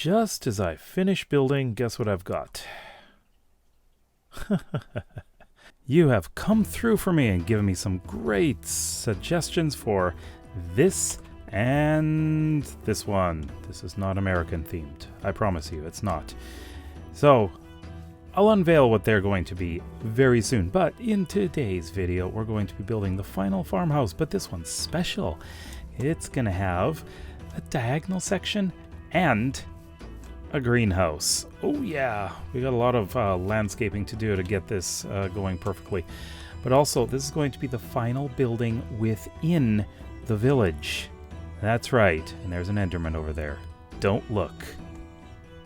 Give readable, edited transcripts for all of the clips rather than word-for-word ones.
just as I finish building, guess what I've got? You have come through for me and given me some great suggestions for this and this one. This is not American themed. I promise you, it's not. So, I'll unveil what they're going to be very soon. But in today's video, we're going to be building the final farmhouse. But this one's special. It's going to have a diagonal section and a greenhouse. Oh yeah, we got a lot of landscaping to do to get this going perfectly. But also, this is going to be the final building within the village. That's right, and there's an Enderman over there. Don't look.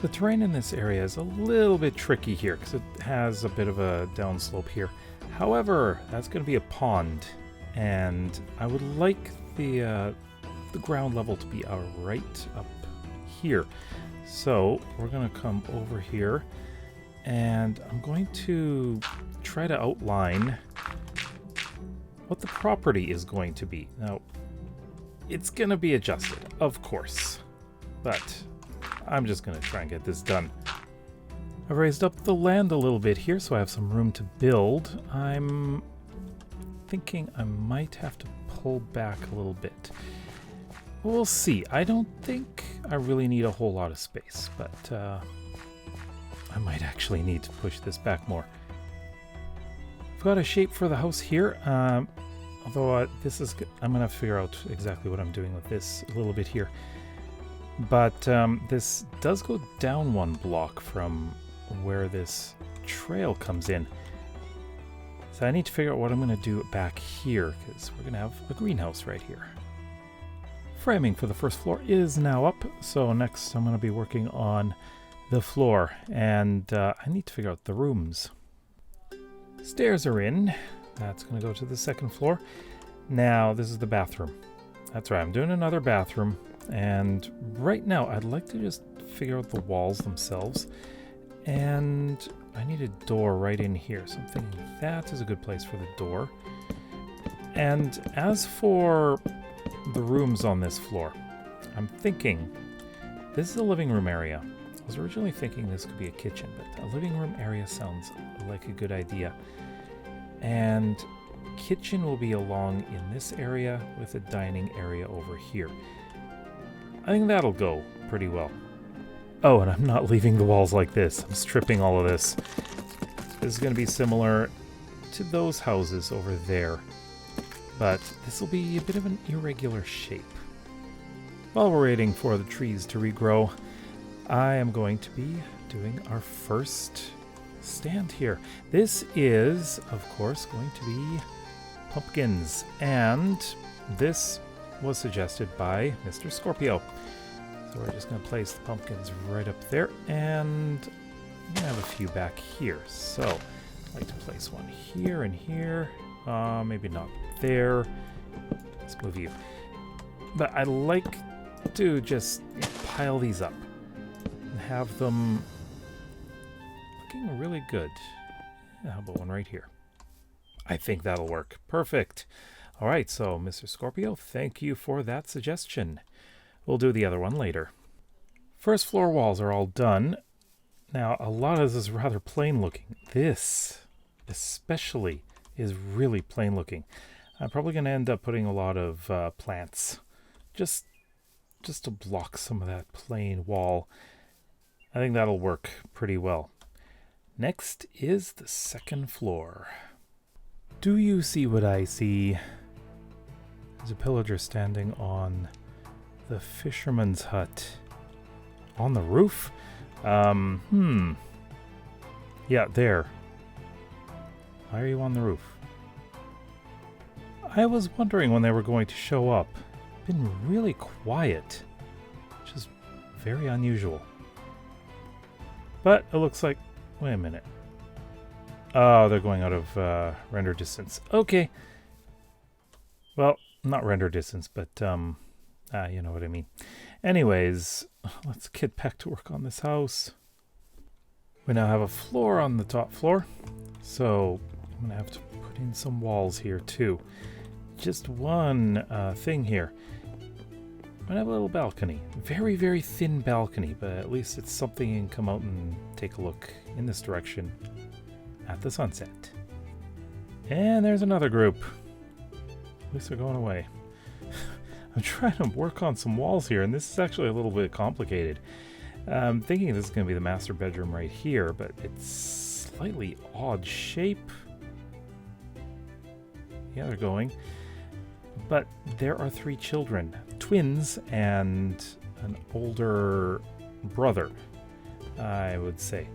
The terrain in this area is a little bit tricky here because it has a bit of a downslope here. However, that's going to be a pond, and I would like the ground level to be right up here. So we're going to come over here, and I'm going to try to outline what the property is going to be. Now, it's going to be adjusted, of course, but I'm just going to try and get this done. I've raised up the land a little bit here, so I have some room to build. I'm thinking I might have to pull back a little bit. We'll see. I don't think I really need a whole lot of space, but I might actually need to push this back more. I've got a shape for the house here, although this is... I'm going to have to figure out exactly what I'm doing with this a little bit here. But this does go down one block from where this trail comes in. So I need to figure out what I'm going to do back here, because we're going to have a greenhouse right here. Framing for the first floor is now up, so next I'm going to be working on the floor, and I need to figure out the rooms. Stairs are in. That's going to go to the second floor. Now this is the bathroom. That's right, I'm doing another bathroom, and right now I'd like to just figure out the walls themselves, and I need a door right in here, so I'm thinking that is a good place for the door. And as for the rooms on this floor, I'm thinking this is a living room area. I was originally thinking this could be a kitchen, but a living room area sounds like a good idea. And kitchen will be along in this area with a dining area over here. I think that'll go pretty well. Oh, and I'm not leaving the walls like this. I'm stripping all of this. This is going to be similar to those houses over there, but this will be a bit of an irregular shape. While we're waiting for the trees to regrow, I am going to be doing our first stand here. This is, of course, going to be pumpkins, and this was suggested by Mr. Scorpio. So we're just going to place the pumpkins right up there, and I'm going to have a few back here. So I'd like to place one here and here. Maybe not there. Let's move you. But I like to just pile these up and have them looking really good. How about one right here? I think that'll work. Perfect. All right, so Mr. Scorpio, thank you for that suggestion. We'll do the other one later. First floor walls are all done. Now, a lot of this is rather plain looking. This, especially, is really plain looking. I'm probably going to end up putting a lot of plants just to block some of that plain wall. I think that'll work pretty well. Next is the second floor. Do you see what I see? There's a pillager standing on the fisherman's hut. On the roof? Yeah, there. Why are you on the roof? I was wondering when they were going to show up. Been really quiet, which is very unusual. But it looks like... Wait a minute. Oh, they're going out of render distance. Okay. Well, not render distance, but you know what I mean. Anyways, let's get back to work on this house. We now have a floor on the top floor, so I'm going to have to put in some walls here too. Just one thing here. might have a little balcony. Very, very thin balcony, but at least it's something you can come out and take a look in this direction at the sunset. And there's another group. At least they're going away. I'm trying to work on some walls here, and this is actually a little bit complicated. I'm thinking this is going to be the master bedroom right here, but it's slightly odd shape. Yeah, they're going. But there are 3 children, twins and an older brother, I would say.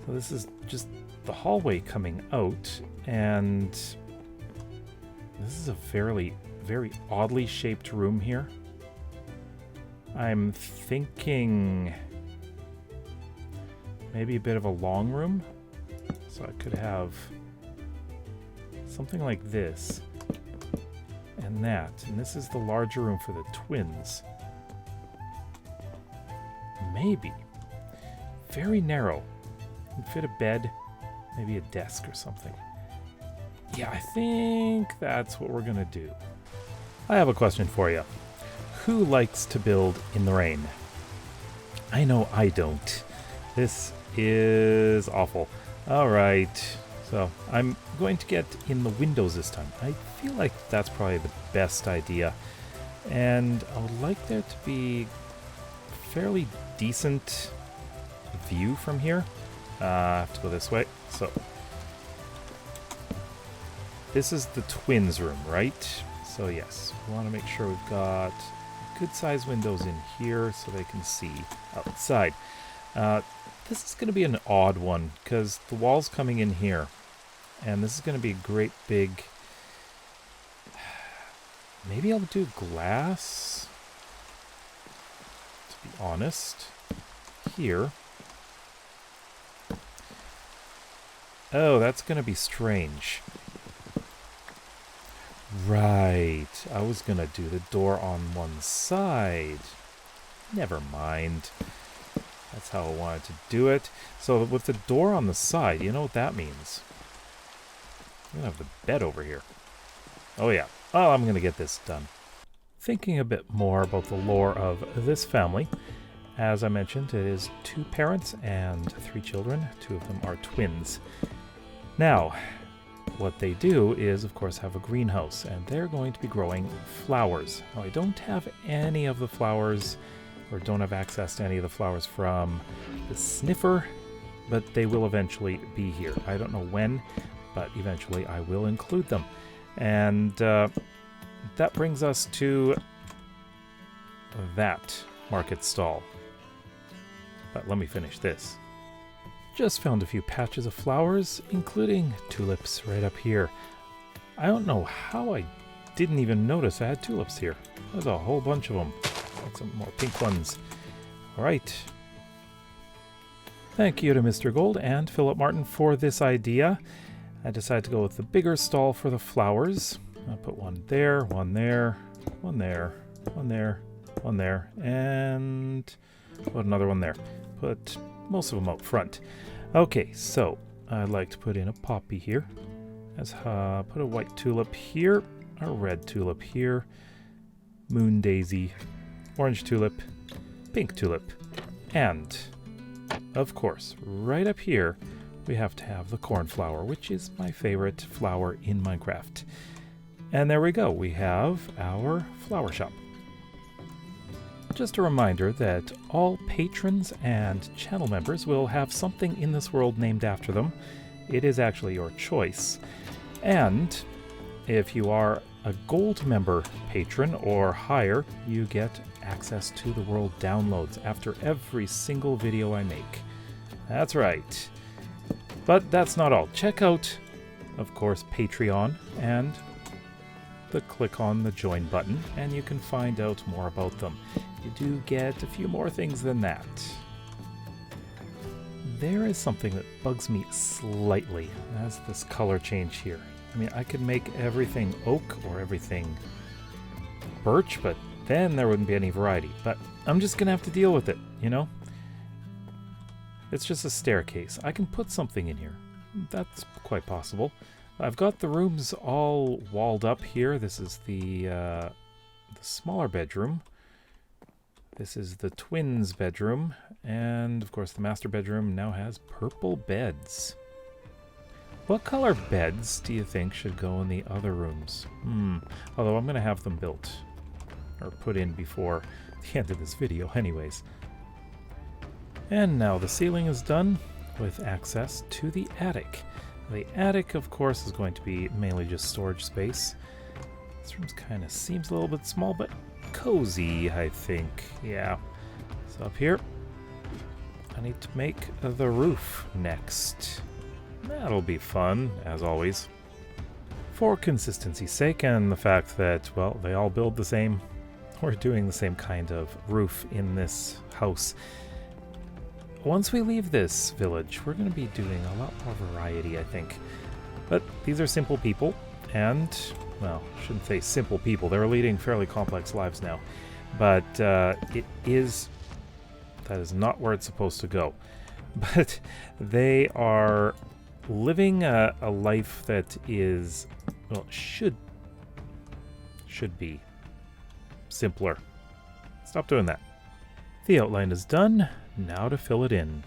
So this is just the hallway coming out, and this is a very oddly shaped room here. I'm thinking maybe a bit of a long room. So I could have something like this and that. And this is the larger room for the twins. Maybe. Very narrow. Can fit a bed, maybe a desk or something. Yeah, I think that's what we're gonna do. I have a question for you. Who likes to build in the rain? I know I don't. This is awful. All right, so I'm going to get in the windows this time. I feel like that's probably the best idea. And I would like there to be a fairly decent view from here. I have to go this way. So this is the twins' room, right? So yes, we want to make sure we've got good sized windows in here so they can see outside. This is going to be an odd one because the wall's coming in here, and this is going to be a great big, maybe I'll do glass, to be honest, here. Oh, that's going to be strange. Right, I was going to do the door on one side. Never mind. That's how I wanted to do it. So with the door on the side, you know what that means? I'm going to have the bed over here. Oh yeah, oh, I'm going to get this done. Thinking a bit more about the lore of this family, as I mentioned, it is 2 parents and 3 children. 2 of them are twins. Now, what they do is, of course, have a greenhouse, and they're going to be growing flowers. Now, I don't have any of the flowers, or don't have access to any of the flowers from the sniffer, but they will eventually be here. I don't know when, but eventually I will include them. And that brings us to that market stall. But let me finish this. Just found a few patches of flowers, including tulips right up here. I don't know how I didn't even notice I had tulips here. There's a whole bunch of them. Got some more pink ones. All right. Thank you to Mr. Gold and Philip Martin for this idea. I decided to go with the bigger stall for the flowers. I'll put one there, one there, one there, one there, one there, and put another one there. Put most of them out front. Okay, so I'd like to put in a poppy here. Put a white tulip here, a red tulip here, moon daisy, orange tulip, pink tulip, and of course, right up here, we have to have the cornflower, which is my favorite flower in Minecraft. And there we go, we have our flower shop. Just a reminder that all patrons and channel members will have something in this world named after them. It is actually your choice. And if you are a gold member patron or higher, you get access to the world downloads after every single video I make. That's right. But that's not all. Check out, of course, Patreon and click on the join button and you can find out more about them. You do get a few more things than that. There is something that bugs me slightly. That's this color change here. I mean, I could make everything oak or everything birch, but then there wouldn't be any variety. But I'm just gonna have to deal with it, you know? It's just a staircase. I can put something in here. That's quite possible. I've got the rooms all walled up here. This is the smaller bedroom. This is the twins' bedroom, and of course the master bedroom now has purple beds. What color beds do you think should go in the other rooms? Although I'm going to have them built, or put in before the end of this video anyways. And now the ceiling is done with access to the attic. The attic, of course, is going to be mainly just storage space. This room kind of seems a little bit small, but cozy, I think. Yeah. So up here, I need to make the roof next. That'll be fun, as always. For consistency's sake and the fact that, well, they all build the same, we're doing the same kind of roof in this house. Once we leave this village, we're going to be doing a lot more variety, I think. But these are simple people, and, well, shouldn't say simple people. They're leading fairly complex lives now. But that is not where it's supposed to go. But they are living a life that is, well, should be simpler. Stop doing that. The outline is done. Now to fill it in.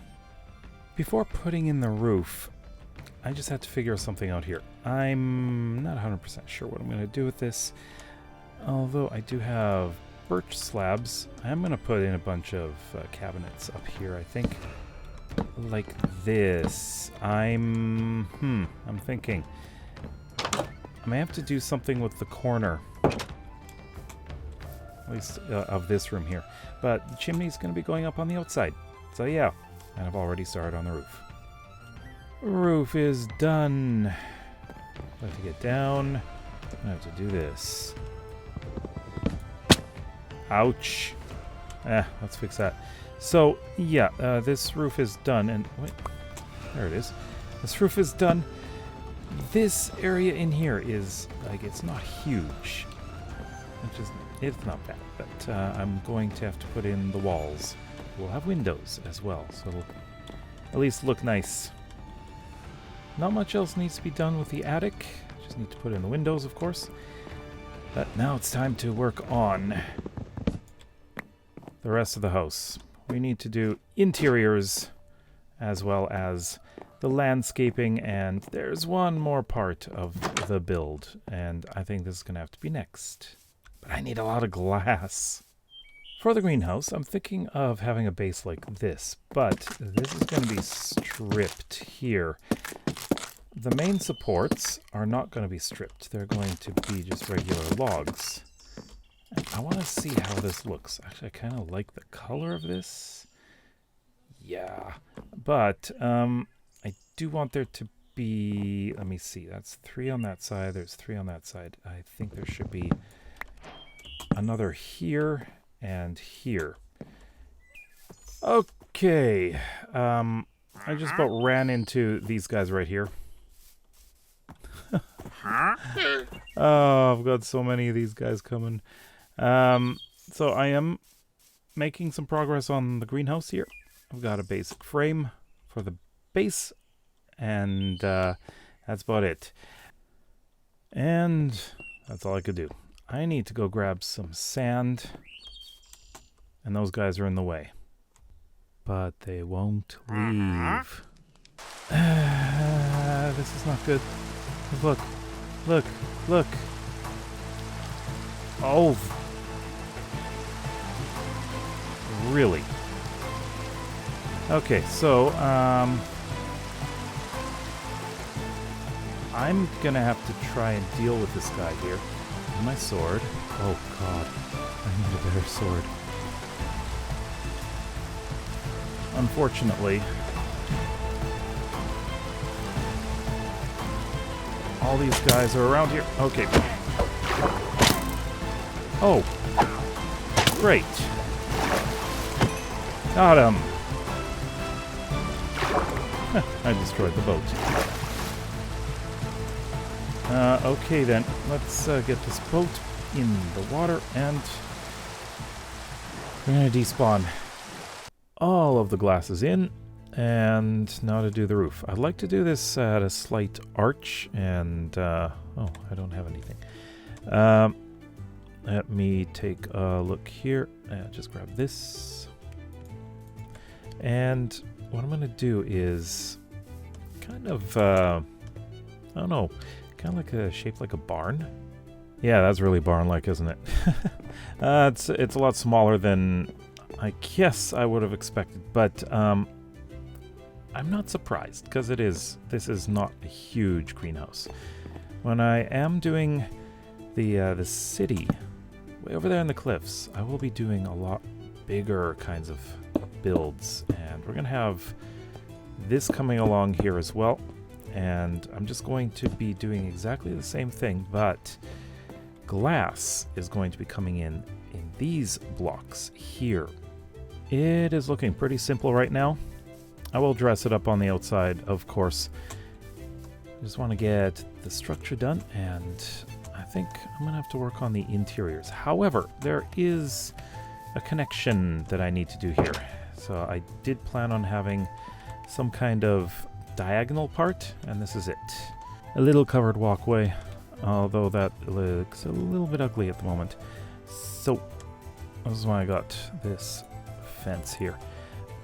Before putting in the roof, I just had to figure something out here. I'm not 100% sure what I'm going to do with this. Although I do have birch slabs, I'm going to put in a bunch of cabinets up here, I think. Like this. I'm thinking I may have to do something with the corner, at least of this room here. But the chimney's going to be going up on the outside. So yeah, and I've already started on the roof. Roof is done. I have to get down. I have to do this. Ouch. Let's fix that. So, yeah, this roof is done, and wait, there it is. This roof is done. This area in here is, like, it's not huge, which is, it's not bad, but I'm going to have to put in the walls. We'll have windows as well, so it'll at least look nice. Not much else needs to be done with the attic. Just need to put in the windows, of course. But now it's time to work on the rest of the house. We need to do interiors as well as the landscaping, and there's one more part of the build, and I think this is going to have to be next. But I need a lot of glass. For the greenhouse, I'm thinking of having a base like this, but this is going to be stripped here. The main supports are not going to be stripped. They're going to be just regular logs. I want to see how this looks. Actually, I kind of like the color of this. Yeah. But I do want there to be... Let me see. That's 3 on that side. There's 3 on that side. I think there should be another here and here. Okay. I just about ran into these guys right here. Oh, I've got so many of these guys coming. So I am making some progress on the greenhouse here. I've got a basic frame for the base, and that's about it. And that's all I could do. I need to go grab some sand, and those guys are in the way. But they won't leave. This is not good. Look, look, look. Oh. Really? Okay, so, I'm gonna have to try and deal with this guy here. My sword. Oh god, I need a better sword. Unfortunately, all these guys are around here. Okay. Oh. Great. Got him. I destroyed the boat. Okay then, let's get this boat in the water, and we're going to despawn all of the glasses in, and now to do the roof. I'd like to do this at a slight arch, and oh, I don't have anything. Let me take a look here. Just grab this. And what I'm going to do is kind of, I don't know, kind of like shaped like a barn. Yeah, that's really barn-like, isn't it? It's a lot smaller than I guess I would have expected, but I'm not surprised because this is not a huge greenhouse. When I am doing the city way over there in the cliffs, I will be doing a lot bigger kinds of builds, and we're gonna have this coming along here as well. And I'm just going to be doing exactly the same thing, but glass is going to be coming in these blocks here. It is looking pretty simple right now. I will dress it up on the outside, of course. I just want to get the structure done, and I think I'm going to have to work on the interiors. However, there is a connection that I need to do here. So I did plan on having some kind of diagonal part, and this is it. A little covered walkway, although that looks a little bit ugly at the moment. So this is why I got this fence here.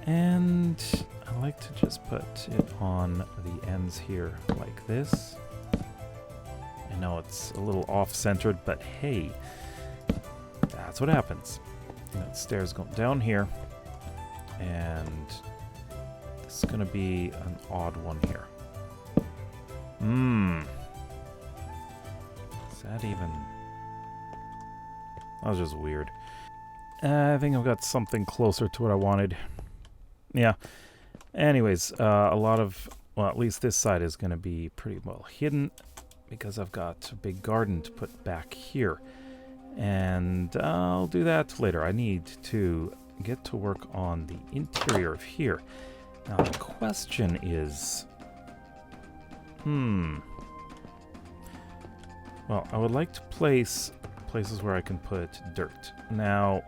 And I like to just put it on the ends here like this. I know it's a little off-centered, but hey, that's what happens. That stairs going down here, and this is going to be an odd one here. Is that even... That was just weird. I think I've got something closer to what I wanted. Yeah. Anyways, a lot of... Well, at least this side is going to be pretty well hidden because I've got a big garden to put back here. And I'll do that later. I need to get to work on the interior of here. Now, the question is... Well, I would like to place places where I can put dirt. Now,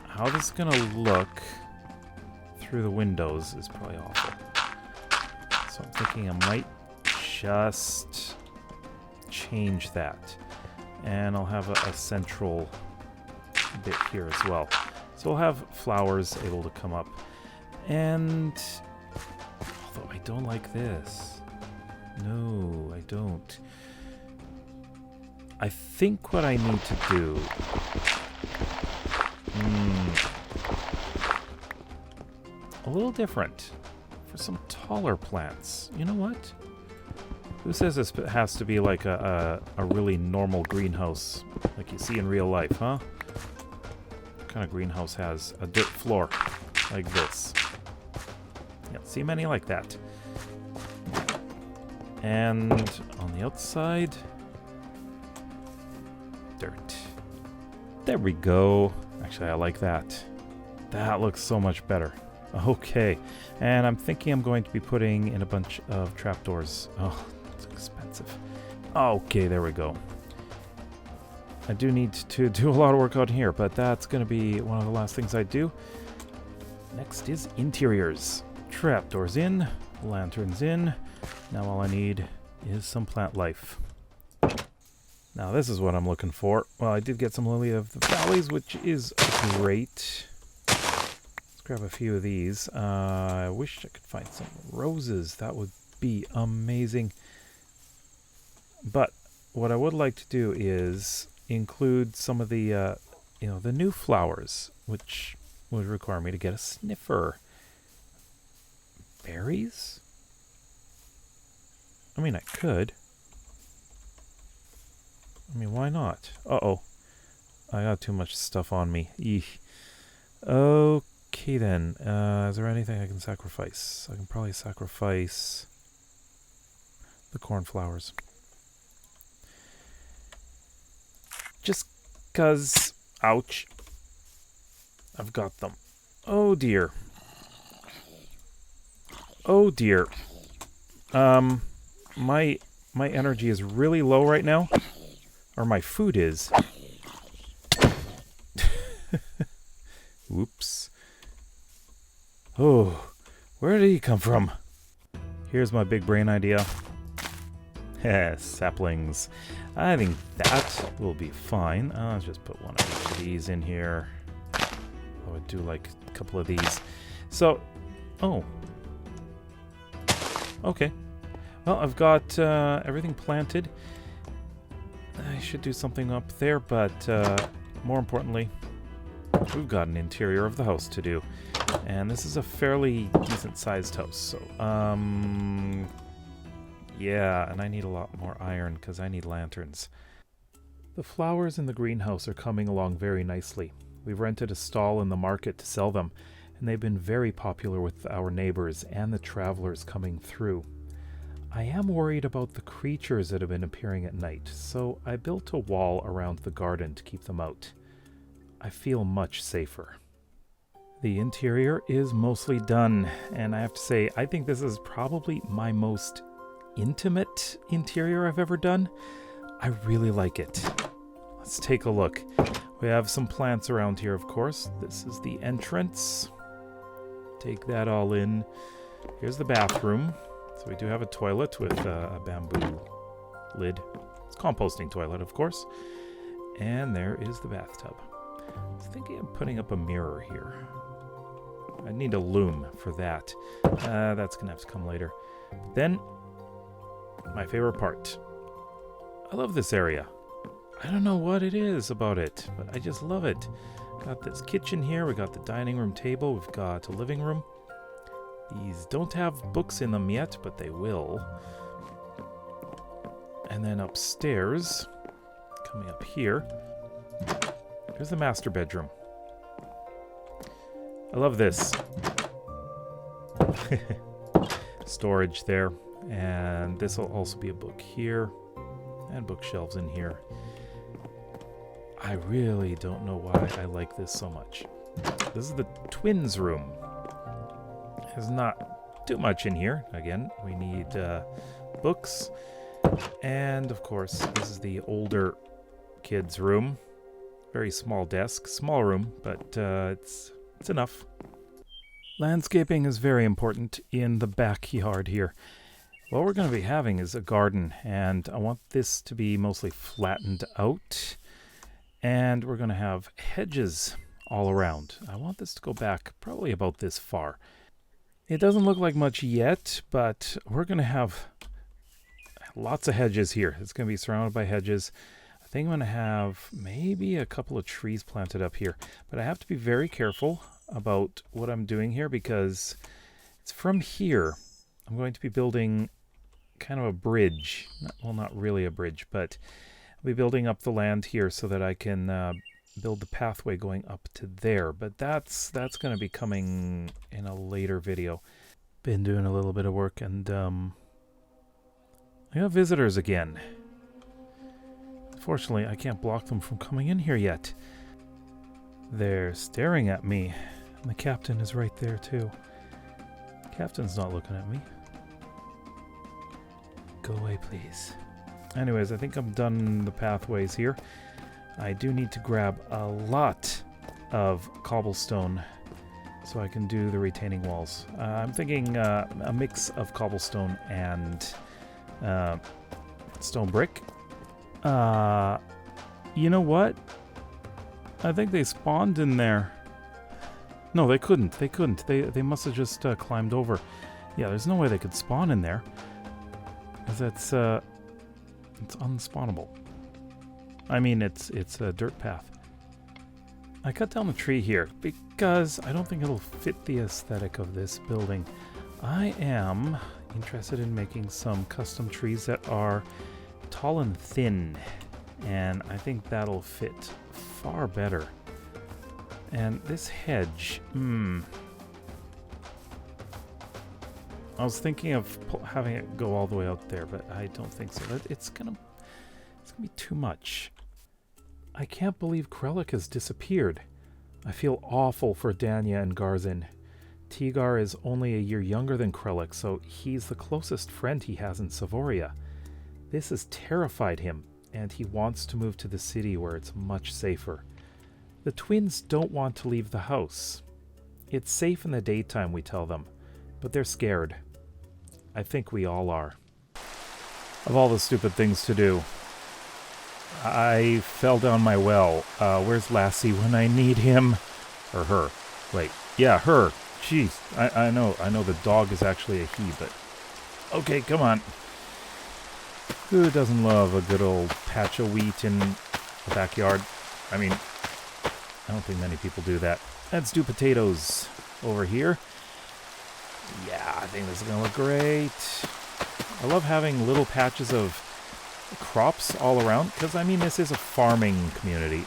how this is going to look through the windows is probably awful. So I'm thinking I might just change that. And I'll have a central bit here as well. So we'll have flowers able to come up. And although I don't like this. No, I don't. I think what I need to do... a little different. For some taller plants. You know what? Who says this has to be like a really normal greenhouse like you see in real life, huh? What kind of greenhouse has a dirt floor like this? You don't see many like that. And on the outside, dirt. There we go. Actually, I like that. That looks so much better. Okay. And I'm thinking I'm going to be putting in a bunch of trapdoors. Oh, it's expensive. Okay, there we go. I do need to do a lot of work out here, but that's going to be one of the last things I do. Next is interiors. Trapdoors in, lanterns in. Now all I need is some plant life. Now this is what I'm looking for. Well, I did get some lily of the valleys, which is great. Let's grab a few of these. I wish I could find some roses. That would be amazing. But what I would like to do is include some of the, the new flowers, which would require me to get a sniffer. Berries? I mean, I could. I mean, why not? Uh-oh. I got too much stuff on me. Eesh. Okay, then. Is there anything I can sacrifice? I can probably sacrifice the cornflowers. Just 'cause... Ouch. I've got them. Oh, dear. Oh, dear. My energy is really low right now. Or my food is. Oops. Oh, where did he come from? Here's my big brain idea. Saplings. I think that will be fine. I'll just put one of each of these in here. I would do like a couple of these. So, oh. Okay. Well, I've got everything planted. I should do something up there, but more importantly, we've got an interior of the house to do. And this is a fairly decent-sized house, so, yeah, and I need a lot more iron because I need lanterns. The flowers in the greenhouse are coming along very nicely. We've rented a stall in the market to sell them, and they've been very popular with our neighbors and the travelers coming through. I am worried about the creatures that have been appearing at night, so I built a wall around the garden to keep them out. I feel much safer. The interior is mostly done, and I have to say, I think this is probably my most intimate interior I've ever done. I really like it. Let's take a look. We have some plants around here, of course. This is the entrance. Take that all in. Here's the bathroom. So we do have a toilet with a bamboo lid. It's a composting toilet, of course. And there is the bathtub. I was thinking of putting up a mirror here. I need a loom for that. That's going to have to come later. But then, my favorite part. I love this area. I don't know what it is about it, but I just love it. Got this kitchen here. We got the dining room table. We've got a living room. These don't have books in them yet, but they will. And then upstairs, coming up here, here's the master bedroom. I love this. Storage there. And this will also be a book here. And bookshelves in here. I really don't know why I like this so much. This is the twins' room. There's not too much in here. Again, we need books. And, of course, this is the older kids' room. Very small desk. Small room, but it's enough. Landscaping is very important in the backyard here. What we're going to be having is a garden, and I want this to be mostly flattened out. And we're going to have hedges all around. I want this to go back probably about this far. It doesn't look like much yet, but we're going to have lots of hedges here. It's going to be surrounded by hedges. I think I'm going to have maybe a couple of trees planted up here. But I have to be very careful about what I'm doing here because it's from here. I'm going to be building kind of a bridge. Well, not really a bridge, but I'll be building up the land here so that I can build the pathway going up to there. But that's going to be coming in a later video. Been doing a little bit of work, and I got visitors again. Unfortunately, I can't block them from coming in here yet. They're staring at me, and the captain is right there too. Captain's not looking at me. Go away, please. Anyways, I think I'm done the pathways here. I do need to grab a lot of cobblestone so I can do the retaining walls. I'm thinking a mix of cobblestone and stone brick. You know what? I think they spawned in there. No, they couldn't. They couldn't. They must have just climbed over. Yeah, there's no way they could spawn in there. Because it's unspawnable. I mean, it's a dirt path. I cut down the tree here because I don't think it'll fit the aesthetic of this building. I am interested in making some custom trees that are tall and thin, and I think that'll fit far better. And this hedge, I was thinking of having it go all the way out there, but I don't think so. It's gonna be too much. I can't believe Krellick has disappeared. I feel awful for Danya and Garzin. Tigar is only a year younger than Krellick, so he's the closest friend he has in Savoria. This has terrified him, and he wants to move to the city where it's much safer. The twins don't want to leave the house. It's safe in the daytime, we tell them, but they're scared. I think we all are. Of all the stupid things to do. I fell down my well. Where's Lassie when I need him? Or her. Wait. Yeah, her. Jeez. I know the dog is actually a he, but... Okay, come on. Who doesn't love a good old patch of wheat in the backyard? I mean, I don't think many people do that. Let's do potatoes over here. Yeah, I think this is going to look great. I love having little patches of crops all around, because, I mean, this is a farming community.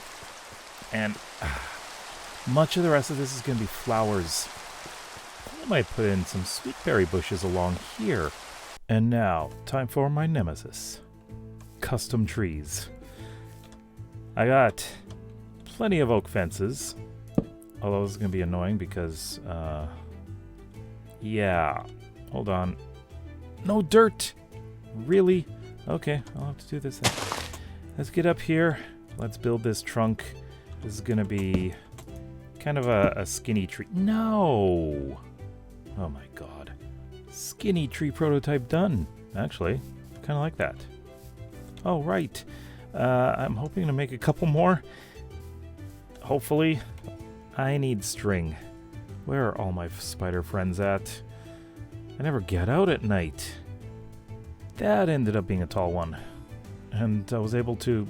And much of the rest of this is going to be flowers. I might put in some sweet berry bushes along here. And now, time for my nemesis. Custom trees. I got plenty of oak fences. Although this is going to be annoying because, yeah. Hold on. No dirt! Really? Okay, I'll have to do this then. Let's get up here. Let's build this trunk. This is going to be kind of a skinny tree. No! Oh my god. Skinny tree prototype done. Actually, kind of like that. Oh, right. I'm hoping to make a couple more. Hopefully. I need string. Where are all my spider friends at? I never get out at night. That ended up being a tall one. And I was able to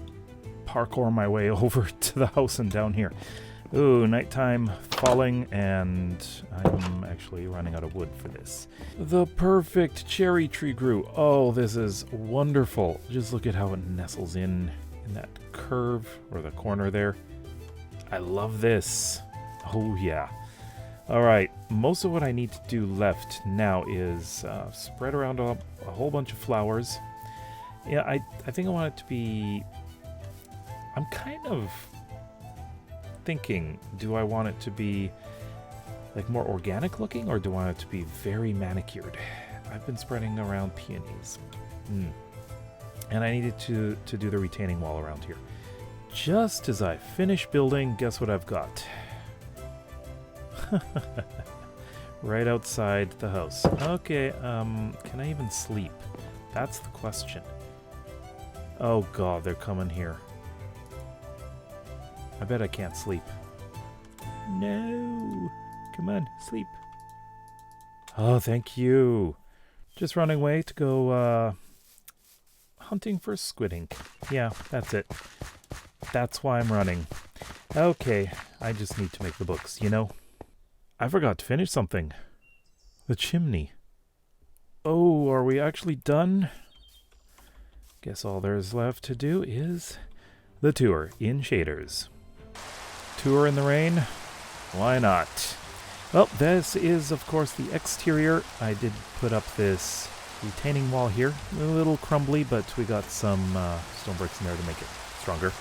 parkour my way over to the house and down here. Ooh, nighttime falling, and I'm actually running out of wood for this. The perfect cherry tree grew. Oh, this is wonderful. Just look at how it nestles in that curve, or the corner there. I love this. Oh, yeah. All right, most of what I need to do left now is spread around a whole bunch of flowers. Yeah, I think I want it to be... I'm kind of thinking, do I want it to be like more organic looking, or do I want it to be very manicured? I've been spreading around peonies. And I needed to do the retaining wall around here. Just as I finish building, guess what I've got? Right outside the house. Okay, can I even sleep? That's the question. Oh god, they're coming here. I bet I can't sleep. No! Come on, sleep. Oh, thank you. Just running away to go, hunting for squid ink. Yeah, that's it. That's why I'm running. Okay, I just need to make the books, you know? I forgot to finish something. The chimney. Oh, are we actually done? Guess all there's left to do is the tour in shaders. Tour in the rain? Why not? Well, this is, of course, the exterior. I did put up this retaining wall here. A little crumbly, but we got some stone bricks in there to make it stronger.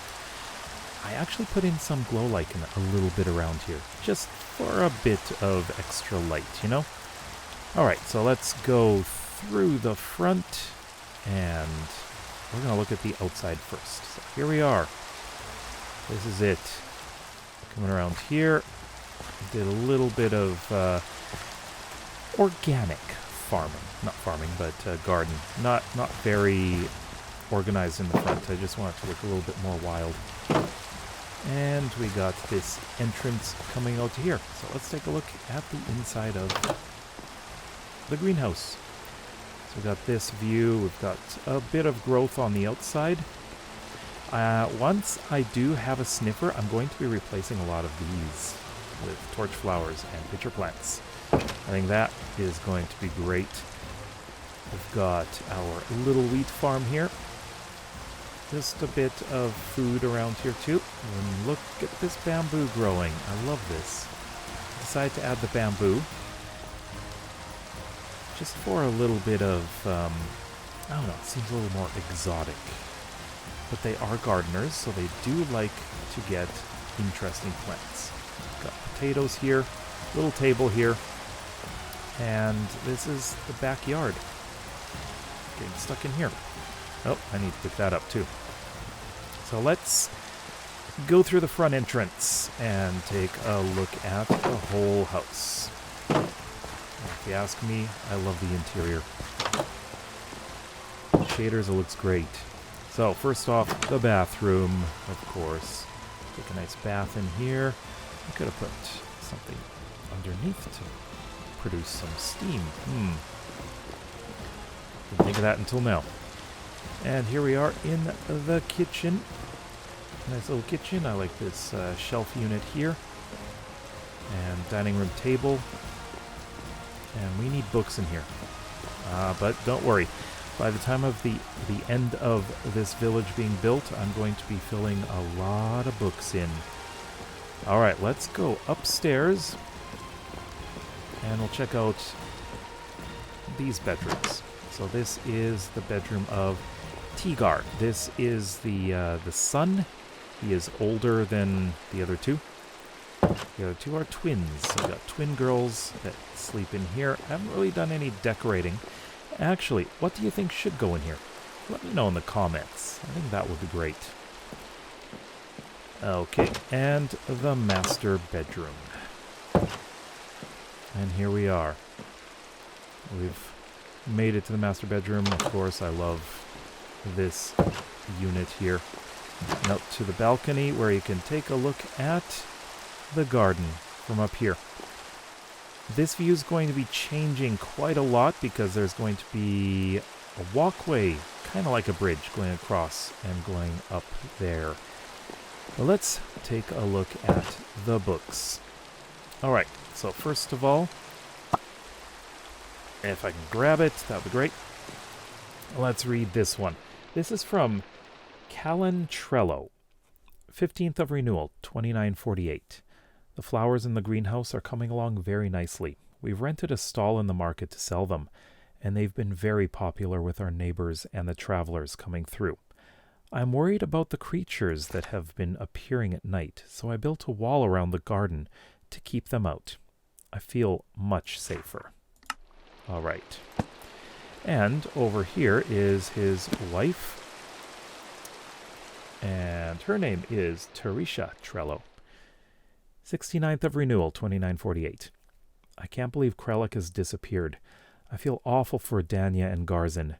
I actually put in some glow lichen a little bit around here, just for a bit of extra light, you know? Alright, so let's go through the front, and we're going to look at the outside first. So here we are. This is it. Coming around here, did a little bit of organic farming. Not farming, but garden. Not very organized in the front. I just want it to look a little bit more wild. And we got this entrance coming out to here. So let's take a look at the inside of the greenhouse. So we've got this view. We've got a bit of growth on the outside. Once I do have a sniffer, I'm going to be replacing a lot of these with torch flowers and pitcher plants. I think that is going to be great. We've got our little wheat farm here. Just a bit of food around here too. And look at this bamboo growing. I love this. Decided to add the bamboo. Just for a little bit of, I don't know, it seems a little more exotic. But they are gardeners, so they do like to get interesting plants. Got potatoes here, little table here, and this is the backyard. Getting stuck in here. Oh, I need to pick that up too. So let's go through the front entrance and take a look at the whole house. If you ask me, I love the interior. shaders, it looks great. So, first off, the bathroom, of course. Take a nice bath in here. I could have put something underneath to produce some steam. Didn't think of that until now. And here we are in the kitchen. Nice little kitchen. I like this shelf unit here. And dining room table. And we need books in here. But don't worry. By the time of the end of this village being built, I'm going to be filling a lot of books in. Alright, let's go upstairs. And we'll check out these bedrooms. So this is the bedroom of Tigar. This is the son. He is older than the other two. The other two are twins. So we've got twin girls that sleep in here. I haven't really done any decorating. Actually, what do you think should go in here? Let me know in the comments. I think that would be great. Okay, and the master bedroom. And here we are. We've made it to the master bedroom. Of course, I love this unit here. And out to the balcony where you can take a look at the garden from up here. This view is going to be changing quite a lot because there's going to be a walkway, kind of like a bridge, going across and going up there. But let's take a look at the books. Alright, so first of all, if I can grab it, that would be great. Let's read this one. This is from Callan Trello, 15th of Renewal, 2948. The flowers in the greenhouse are coming along very nicely. We've rented a stall in the market to sell them, and they've been very popular with our neighbors and the travelers coming through. I'm worried about the creatures that have been appearing at night, so I built a wall around the garden to keep them out. I feel much safer. All right. And over here is his wife, and her name is Teresha Trello. 69th of Renewal, 2948. I can't believe Krellick has disappeared. I feel awful for Danya and Garzin.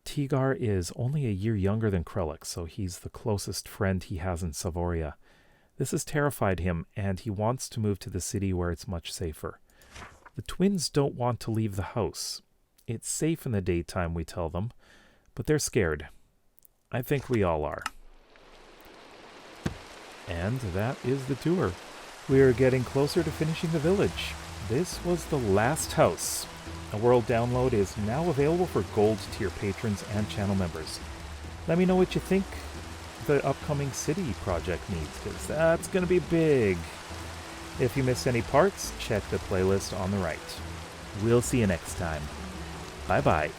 Tigar is only a year younger than Krellick, so he's the closest friend he has in Savoria. This has terrified him, and he wants to move to the city where it's much safer. The twins don't want to leave the house. It's safe in the daytime, we tell them, but they're scared. I think we all are. And that is the tour. We are getting closer to finishing the village. This was the last house. A world download is now available for gold tier patrons and channel members. Let me know what you think the upcoming city project needs, because that's going to be big. If you missed any parts, check the playlist on the right. We'll see you next time. Bye-bye.